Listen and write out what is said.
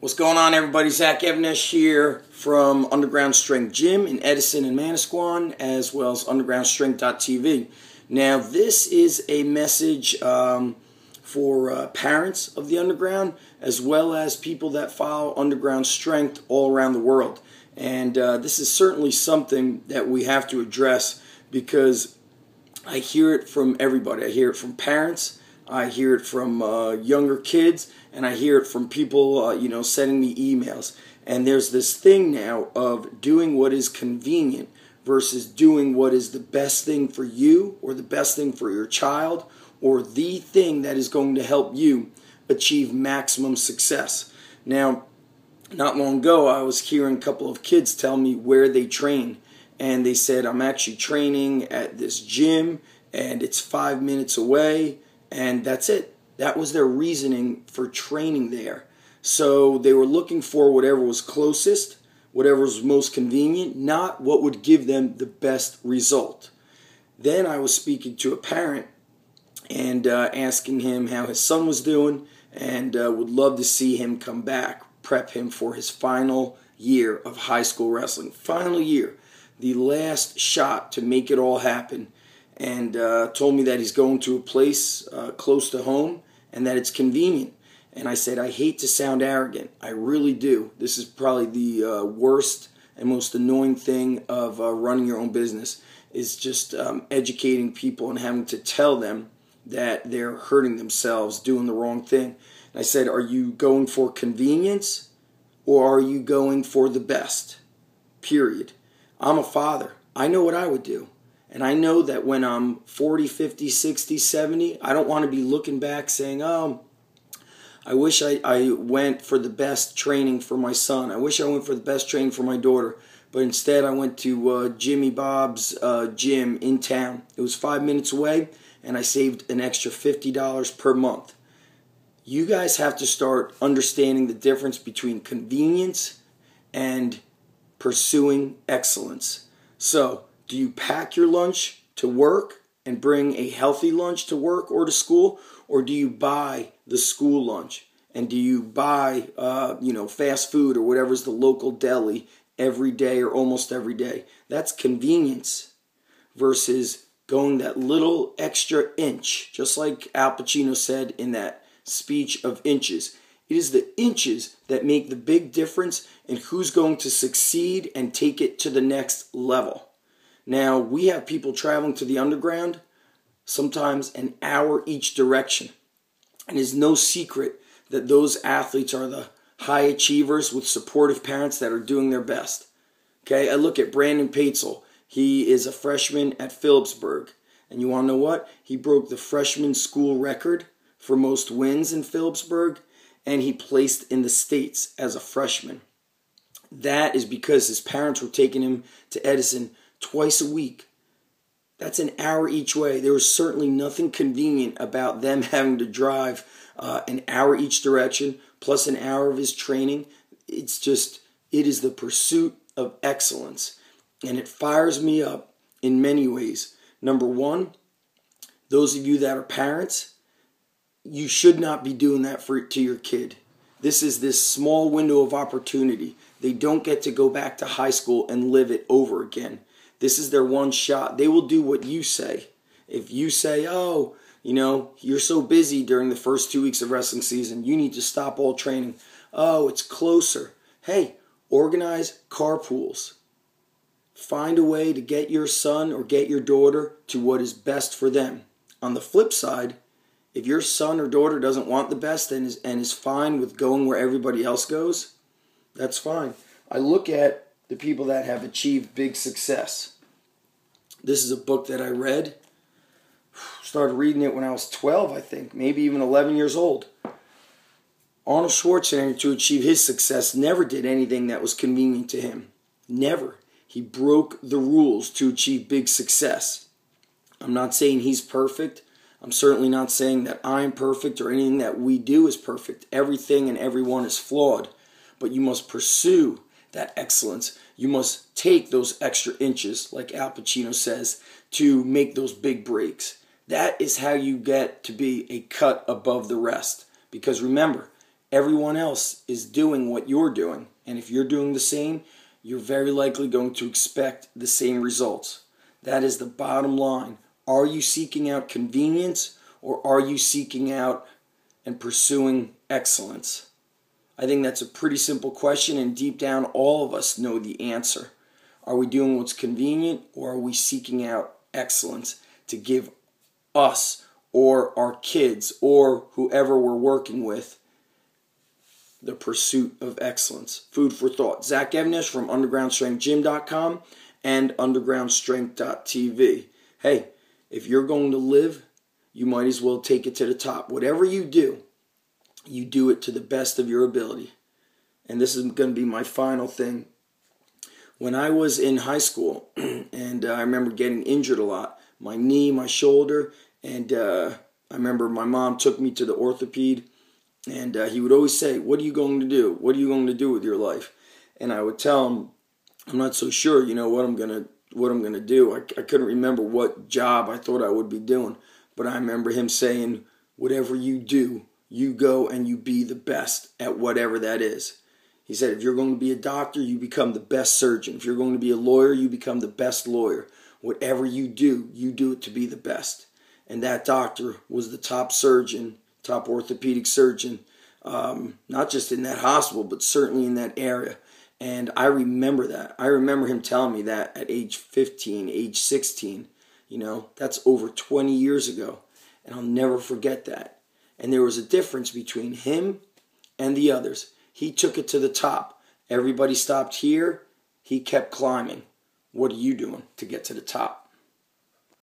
What's going on, everybody? Zach Evnesh here from Underground Strength Gym in Edison and Manasquan, as well as undergroundstrength.tv. Now, this is a message for parents of the Underground, as well as people that follow Underground Strength all around the world. And this is certainly something that we have to address because I hear it from everybody. I hear it from parents, I hear it from younger kids, and I hear it from people, sending me emails. And there's this thing now of doing what is convenient versus doing what is the best thing for you or the best thing for your child or the thing that is going to help you achieve maximum success. Now, not long ago, I was hearing a couple of kids tell me where they train. And they said, I'm actually training at this gym, and it's 5 minutes away, and that's it. That was their reasoning for training there. So they were looking for whatever was closest, whatever was most convenient, not what would give them the best result. Then I was speaking to a parent and asking him how his son was doing and would love to see him come back, prep him for his final year of high school wrestling. Final year, the last shot to make it all happen. And told me that he's going to a place close to home and that it's convenient. And I said, I hate to sound arrogant. I really do. This is probably the worst and most annoying thing of running your own business is just educating people and having to tell them that they're hurting themselves doing the wrong thing. And I said, are you going for convenience or are you going for the best? Period. I'm a father. I know what I would do. And I know that when I'm 40, 50, 60, 70, I don't want to be looking back saying, oh, I wish I went for the best training for my son. I wish I went for the best training for my daughter. But instead I went to Jimmy Bob's gym in town. It was 5 minutes away, and I saved an extra $50 per month. You guys have to start understanding the difference between convenience and pursuing excellence. So, do you pack your lunch to work and bring a healthy lunch to work or to school? Or do you buy the school lunch? And do you buy, fast food or whatever's the local deli every day or almost every day? That's convenience versus going that little extra inch. Just like Al Pacino said in that speech of inches. It is the inches that make the big difference in who's going to succeed and take it to the next level. Now, we have people traveling to the Underground, sometimes an hour each direction. And it's no secret that those athletes are the high achievers with supportive parents that are doing their best. Okay, I look at Brandon Paetzel. He is a freshman at Phillipsburg. And you want to know what? He broke the freshman school record for most wins in Phillipsburg, and he placed in the States as a freshman. That is because his parents were taking him to Edison twice a week. That's an hour each way. There was certainly nothing convenient about them having to drive an hour each direction plus an hour of his training. It is the pursuit of excellence. And it fires me up in many ways. Number one, those of you that are parents, you should not be doing that to your kid. This is this small window of opportunity. They don't get to go back to high school and live it over again. This is their one shot. They will do what you say. If you say, oh, you're so busy during the first 2 weeks of wrestling season, you need to stop all training. Oh, it's closer. Hey, organize carpools. Find a way to get your son or get your daughter to what is best for them. On the flip side, if your son or daughter doesn't want the best and is fine with going where everybody else goes, that's fine. I look at the people that have achieved big success. This is a book that I read. Started reading it when I was 12, I think, maybe even 11 years old. Arnold Schwarzenegger, to achieve his success, never did anything that was convenient to him. Never. He broke the rules to achieve big success. I'm not saying he's perfect. I'm certainly not saying that I'm perfect or anything that we do is perfect. Everything and everyone is flawed. But you must pursue that excellence. You must take those extra inches, like Al Pacino says, to make those big breaks. That is how you get to be a cut above the rest. Because remember, everyone else is doing what you're doing. And if you're doing the same, you're very likely going to expect the same results. That is the bottom line. Are you seeking out convenience, or are you seeking out and pursuing excellence? I think that's a pretty simple question, and deep down all of us know the answer. Are we doing what's convenient, or are we seeking out excellence to give us or our kids or whoever we're working with the pursuit of excellence? Food for thought. Zach Evnish from UndergroundStrengthGym.com and UndergroundStrength.tv. Hey, if you're going to live, you might as well take it to the top. Whatever you do it to the best of your ability. And this is going to be my final thing. When I was in high school, and I remember getting injured a lot, my knee, my shoulder, and I remember my mom took me to the orthoped, and he would always say, "What are you going to do? What are you going to do with your life?" And I would tell him, "I'm not so sure, what I'm gonna do." I couldn't remember what job I thought I would be doing, but I remember him saying, "Whatever you do, you go and you be the best at whatever that is." He said, if you're going to be a doctor, you become the best surgeon. If you're going to be a lawyer, you become the best lawyer. Whatever you do it to be the best. And that doctor was the top surgeon, top orthopedic surgeon, not just in that hospital, but certainly in that area. And I remember that. I remember him telling me that at age 15, age 16. That's over 20 years ago. And I'll never forget that. And there was a difference between him and the others. He took it to the top. Everybody stopped here. He kept climbing. What are you doing to get to the top?